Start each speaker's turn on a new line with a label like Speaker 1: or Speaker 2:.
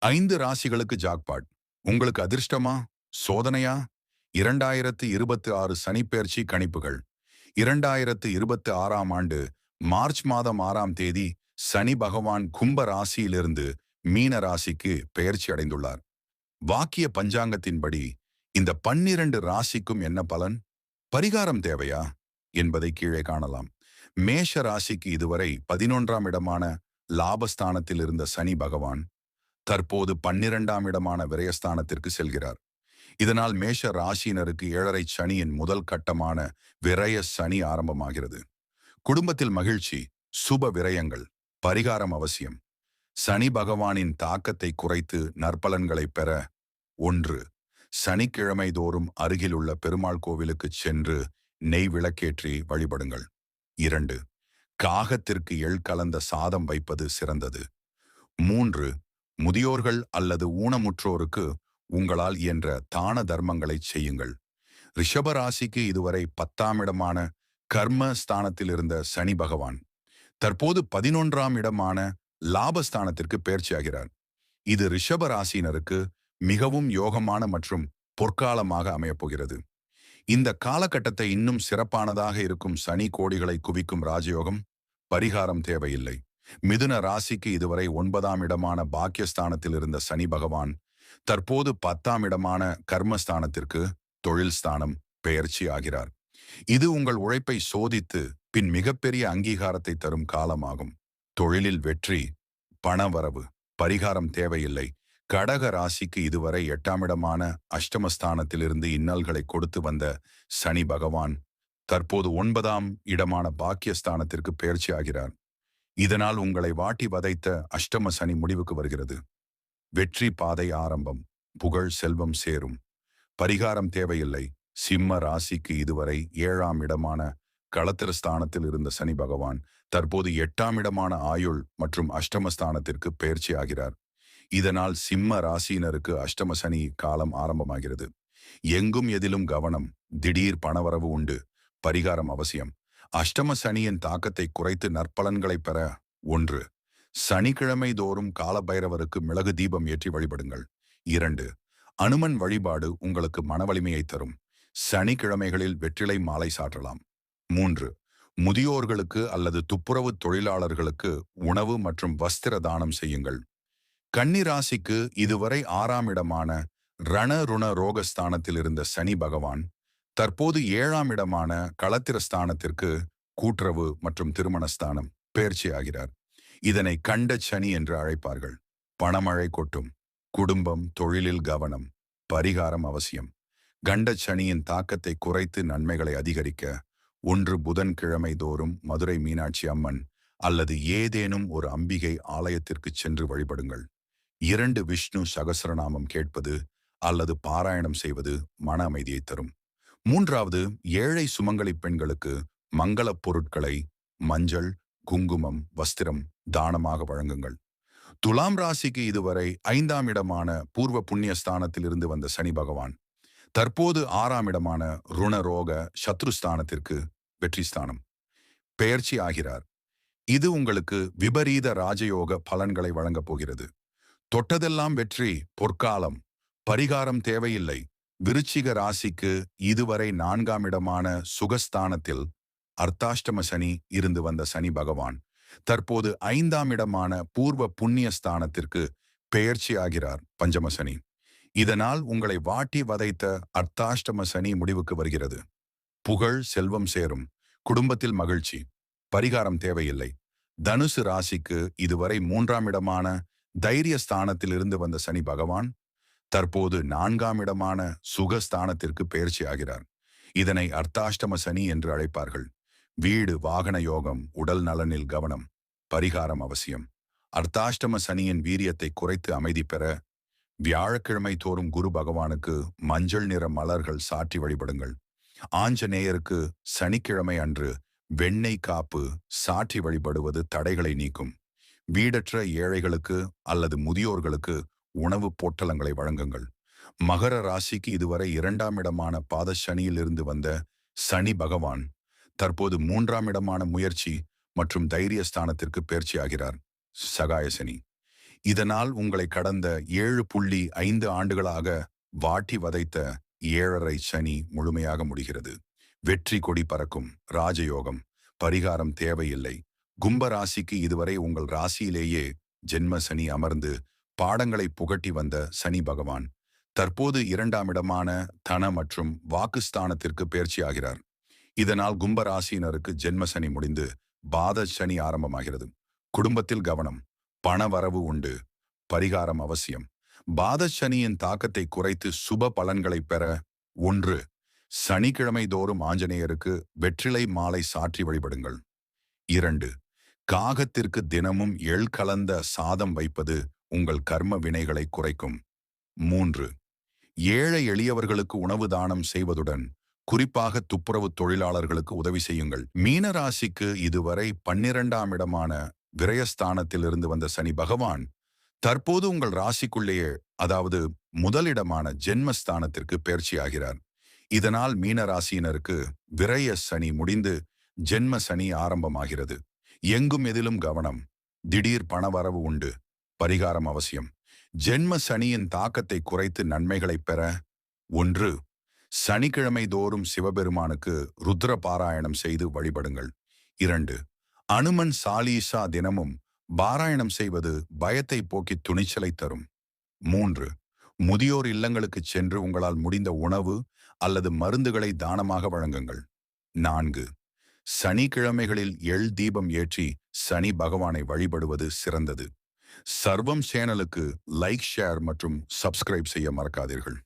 Speaker 1: 5 ராசிகளுக்கு ஜாக்பாட். உங்களுக்கு அதிர்ஷ்டமா? சோதனையா? 2026 சனிப்பெயர்ச்சி கணிப்புகள். 2026ஆம் ஆண்டு மார்ச் மாதம் 6ஆம் தேதி சனி பகவான் கும்ப ராசியிலிருந்து மீன ராசிக்கு பெயர்ச்சி அடைந்துள்ளார். வாக்கிய பஞ்சாங்கத்தின்படி இந்த 12 ராசிக்கும் என்ன பலன்? பரிகாரம் தேவையா என்பதை கீழே காணலாம். மேஷ ராசிக்கு இதுவரை 11ஆம் இடமான லாபஸ்தானத்தில் இருந்த சனி பகவான் தற்போது 12ஆம் இடமான விரயஸ்தானத்திற்கு செல்கிறார். இதனால் மேஷ ராசியினருக்கு 7.5 சனியின் முதல் கட்டமான விரய சனி ஆரம்பமாகிறது. குடும்பத்தில் மகிழ்ச்சி, சுப விரயங்கள், பரிகாரம் அவசியம். சனி பகவானின் தாக்கத்தை குறைத்து நற்பலன்களை பெற 1. சனிக்கிழமை தோறும் அருகிலுள்ள பெருமாள் கோவிலுக்கு சென்று நெய் விளக்கேற்றி வழிபடுங்கள். 2. காகத்திற்கு எள் கலந்த சாதம் வைப்பது சிறந்தது. 3. முதியோர்கள் அல்லது ஊனமுற்றோருக்கு உங்களால் இயன்ற தான தர்மங்களை செய்யுங்கள். ரிஷபராசிக்கு இதுவரை 10ஆம் இடமான கர்ம ஸ்தானத்தில் இருந்த சனி பகவான் தற்போது 11ஆம் இடமான லாபஸ்தானத்திற்கு பெயர்ச்சியாகிறார். இது ரிஷப ராசியினருக்கு மிகவும் யோகமான மற்றும் பொற்காலமாக அமையப்போகிறது. இந்த காலகட்டத்தை இன்னும் சிறப்பானதாக இருக்கும் சனி கோடிகளை குவிக்கும் ராஜயோகம். பரிகாரம் தேவையில்லை. மிதுன ராசிக்கு இதுவரை 9ஆம் இடமான பாக்கியஸ்தானத்தில் இருந்த சனி பகவான் தற்போது 10ஆம் இடமான கர்மஸ்தானத்திற்கு தொழில் ஸ்தானம் பெயர்ச்சி ஆகிறார். இது உங்கள் உழைப்பை சோதித்து பின் மிகப்பெரிய அங்கீகாரத்தை தரும் காலமாகும். தொழிலில் வெற்றி, பணவரவு, பரிகாரம் தேவையில்லை. கடக ராசிக்கு இதுவரை 8ஆம் இடமான அஷ்டமஸ்தானத்திலிருந்து இன்னல்களை கொடுத்து வந்த சனி பகவான் தற்போது 9ஆம் இடமான பாக்கியஸ்தானத்திற்கு பெயர்ச்சி ஆகிறார். இதனால் உங்களை வாட்டி வதைத்த அஷ்டம சனி முடிவுக்கு வருகிறது. வெற்றி பாதை ஆரம்பம். புகழ் செல்வம் சேரும். பரிகாரம் தேவையில்லை. சிம்ம ராசிக்கு இதுவரை 7ஆம் இடமான களத்திரஸ்தானத்தில் இருந்த சனி பகவான் தற்போது 8ஆம் இடமான ஆயுள் மற்றும் அஷ்டமஸ்தானத்திற்கு பெயர்ச்சி ஆகிறார். இதனால் சிம்ம ராசியினருக்கு அஷ்டம சனி காலம் ஆரம்பமாகிறது. எங்கும் எதிலும் கவனம். திடீர் பணவரவு உண்டு. பரிகாரம் அவசியம். அஷ்டம சனியின் தாக்கத்தை குறைத்து நற்பலன்களை பெற 1. சனிக்கிழமை தோறும் காலபைரவருக்கு மிளகு தீபம் ஏற்றி வழிபடுங்கள். 2. அனுமன் வழிபாடு உங்களுக்கு மனவலிமையை தரும். சனிக்கிழமைகளில் வெற்றிலை மாலை சாற்றலாம். 3. முதியோர்களுக்கு அல்லது துப்புரவு தொழிலாளர்களுக்கு உணவு மற்றும் வஸ்திர தானம் செய்யுங்கள். கன்னி ராசிக்கு இதுவரை 6ஆம் இடமான ரணருண ரோகஸ்தானத்தில் இருந்த சனி பகவான் தற்போது 7ஆம் இடமான களத்திரஸ்தானத்திற்கு கூட்டுறவு மற்றும் திருமணஸ்தானம் பெயர்ச்சி ஆகிறார். இதனை கண்ட சனி என்று அழைப்பார்கள். பணமழை கொட்டும். குடும்பம், தொழிலில் கவனம். பரிகாரம் அவசியம். கண்ட சனியின் தாக்கத்தை குறைத்து நன்மைகளை அதிகரிக்க 1. புதன்கிழமை தோறும் மதுரை மீனாட்சி அம்மன் அல்லது ஏதேனும் ஒரு அம்பிகை ஆலயத்திற்கு சென்று வழிபடுங்கள். 2. விஷ்ணு சகஸ்ரநாமம் கேட்பது அல்லது பாராயணம் செய்வது மன அமைதியை தரும். 3. ஏழை சுமங்கலி பெண்களுக்கு மங்களப் பொருட்களை மஞ்சள், குங்குமம், வஸ்திரம் தானமாக வழங்குங்கள். துலாம் ராசிக்கு இதுவரை 5ஆம் இடமான பூர்வ புண்ணியஸ்தானத்தில் இருந்து வந்த சனி பகவான் தற்போது 6ஆம் இடமான ருணரோக சத்ருஸ்தானத்திற்கு வெற்றி ஸ்தானம் பெயர்ச்சி ஆகிறார். இது உங்களுக்கு விபரீத ராஜயோக பலன்களை வழங்கப் போகிறது. தொட்டதெல்லாம் வெற்றி, பொற்காலம். பரிகாரம் தேவையில்லை. விருச்சிக ராசிக்கு இதுவரை 4ஆம் இடமான சுகஸ்தானத்தில் அர்த்தாஷ்டம சனி இருந்து வந்த சனி பகவான் தற்போது 5ஆம் இடமான பூர்வ புண்ணிய ஸ்தானத்திற்கு பெயர்ச்சி ஆகிறார். பஞ்சம சனி. இதனால் உங்களை வாட்டி வதைத்த அர்த்தாஷ்டம சனி முடிவுக்கு வருகிறது. புகழ் செல்வம் சேரும். குடும்பத்தில் மகிழ்ச்சி. பரிகாரம் தேவையில்லை. தனுசு ராசிக்கு இதுவரை 3ஆம் இடமான தைரிய ஸ்தானத்தில் இருந்து வந்த சனி பகவான் தற்போது 4ஆம் இடமான சுகஸ்தானத்திற்கு பெயர்ச்சி ஆகிறார். இதனை அர்த்தாஷ்டம சனி என்று அழைப்பார்கள். வீடு, வாகன யோகம், உடல் நலனில் கவனம். பரிகாரம் அவசியம். அர்த்தாஷ்டம சனியின் வீரியத்தை குறைத்து அமைதி பெற வியாழக்கிழமை தோறும் குரு பகவானுக்கு மஞ்சள் நிற மலர்கள் சாற்றி வழிபடுங்கள். ஆஞ்சநேயருக்கு சனிக்கிழமை அன்று வெண்ணெய் காப்பு சாற்றி வழிபடுவது தடைகளை நீக்கும். வீடற்ற ஏழைகளுக்கு அல்லது முதியோர்களுக்கு உணவு பொட்டலங்களை வழங்குங்கள். மகர ராசிக்கு இதுவரை 2ஆம் இடமான பாதசனியில் இருந்து வந்த சனி பகவான் தற்போது 3ஆம் இடமான முயற்சி மற்றும் தைரிய ஸ்தானத்திற்கு பெயர்ச்சி ஆகிறார். சகாய சனி. இதனால் உங்களை கடந்த 7.5 ஆண்டுகளாக வாட்டி வதைத்த 7.5 சனி முழுமையாக முடிகிறது. வெற்றி கொடி பறக்கும். ராஜயோகம். பரிகாரம் தேவையில்லை. கும்ப ராசிக்கு இதுவரை உங்கள் ராசியிலேயே ஜென்ம சனி அமர்ந்து பாடங்களை புகட்டி வந்த சனி பகவான் தற்போது 2ஆம் இடமான தன மற்றும் வாக்குஸ்தானத்திற்கு பெயர்ச்சியாகிறார். இதனால் கும்ப ராசியினருக்கு ஜென்ம சனி முடிந்து பாத சனி ஆரம்பமாகிறது. குடும்பத்தில் கவனம். பண வரவு உண்டு. பரிகாரம் அவசியம். பாத சனியின் தாக்கத்தை குறைத்து சுப பலன்களை பெற 1. சனிக்கிழமை தோறும் ஆஞ்சநேயருக்கு வெற்றிலை மாலை சாற்றி வழிபடுங்கள். 2. காகத்திற்கு தினமும் எள் கலந்த சாதம் வைப்பது உங்கள் கர்ம வினைகளை குறைக்கும். 3. ஏழை எளியவர்களுக்கு உணவு தானம் செய்வதுடன் குறிப்பாக துப்புரவு தொழிலாளர்களுக்கு உதவி செய்யுங்கள். மீன ராசிக்கு இதுவரை 12ஆம் இடமான விரயஸ்தானத்தில் இருந்து வந்த சனி பகவான் தற்போது உங்கள் ராசிக்குள்ளேயே, அதாவது முதலிடமான ஜென்மஸ்தானத்திற்கு பெயர்ச்சியாகிறார். இதனால் மீன ராசியினருக்கு விரய சனி முடிந்து ஜென்ம சனி ஆரம்பமாகிறது. எங்கும் எதிலும் கவனம். திடீர் பணவரவு உண்டு. பரிகாரம் அவசியம். ஜென்ம சனியின் தாக்கத்தை குறைத்து நன்மைகளை பெற 1. சனிக்கிழமை தோறும் சிவபெருமானுக்கு ருத்ர பாராயணம் செய்து வழிபடுங்கள். 2. அனுமன் சாலீசா தினமும் பாராயணம் செய்வது பயத்தை போக்கி துணிச்சலை தரும். 3. முதியோர் இல்லங்களுக்கு சென்று உங்களால் முடிந்த உணவு அல்லது மருந்துகளை தானமாக வழங்குங்கள். 4. சனிக்கிழமைகளில் எள் தீபம் ஏற்றி சனி பகவானை வழிபடுவது சிறந்தது. சர்வம் சேனலுக்கு லைக், ஷேர் மற்றும் சப்ஸ்கிரைப் செய்ய மறக்காதீர்கள்.